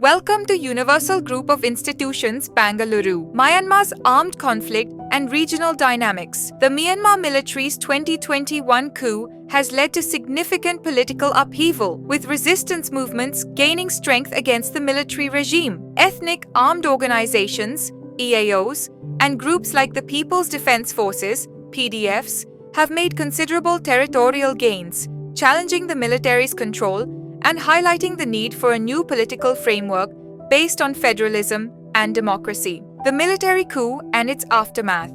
Welcome to Universal Group of Institutions, Bangalore. Myanmar's armed conflict and regional dynamics. The Myanmar military's 2021 coup has led to significant political upheaval, with resistance movements gaining strength against the military regime. Ethnic armed organizations, EAOs, and groups like the People's Defense Forces, PDFs, have made considerable territorial gains, challenging the military's control and highlighting the need for a new political framework based on federalism and democracy. The military coup and its aftermath.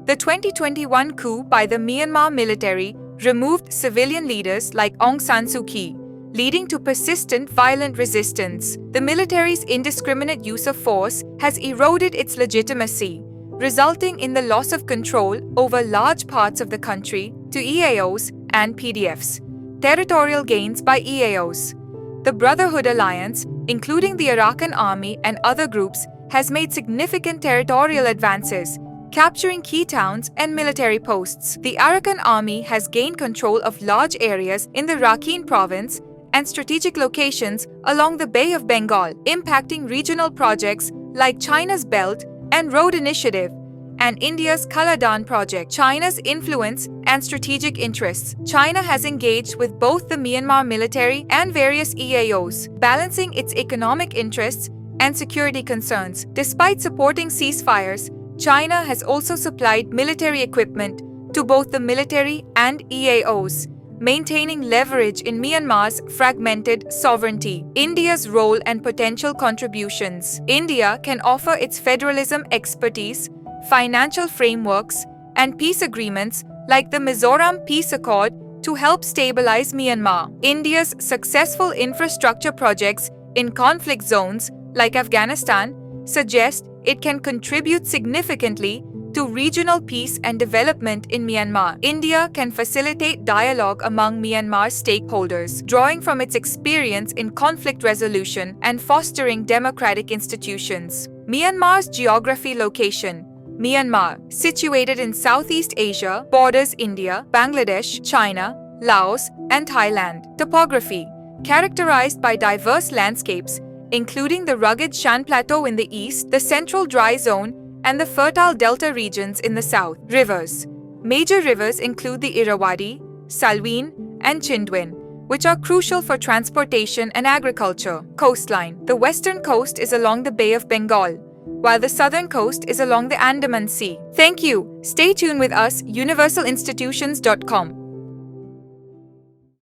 The 2021 coup by the Myanmar military removed civilian leaders like Aung San Suu Kyi, leading to persistent violent resistance. The military's indiscriminate use of force has eroded its legitimacy, resulting in the loss of control over large parts of the country to EAOs and PDFs. Territorial gains by EAOs. The Brotherhood Alliance, including the Arakan Army and other groups, has made significant territorial advances, capturing key towns and military posts. The Arakan Army has gained control of large areas in the Rakhine province and strategic locations along the Bay of Bengal, impacting regional projects like China's Belt and Road Initiative and India's Kaladan project. China's influence and strategic interests. China has engaged with both the Myanmar military and various EAOs, balancing its economic interests and security concerns. Despite supporting ceasefires, China has also supplied military equipment to both the military and EAOs, maintaining leverage in Myanmar's fragmented sovereignty. India's role and potential contributions. India can offer its federalism expertise, financial frameworks, and peace agreements like the Mizoram Peace Accord to help stabilize Myanmar. India's successful infrastructure projects in conflict zones like Afghanistan suggest it can contribute significantly to regional peace and development in Myanmar. India can facilitate dialogue among Myanmar's stakeholders, drawing from its experience in conflict resolution and fostering democratic institutions. Myanmar's geography location. Myanmar, situated in Southeast Asia, borders India, Bangladesh, China, Laos, and Thailand. Topography, characterized by diverse landscapes, including the rugged Shan Plateau in the east, the central dry zone, and the fertile delta regions in the south. Rivers. Major rivers include the Irrawaddy, Salween, and Chindwin, which are crucial for transportation and agriculture. Coastline. The western coast is along the Bay of Bengal, while the southern coast is along the Andaman Sea. Thank you. Stay tuned with us, universalinstitutions.com.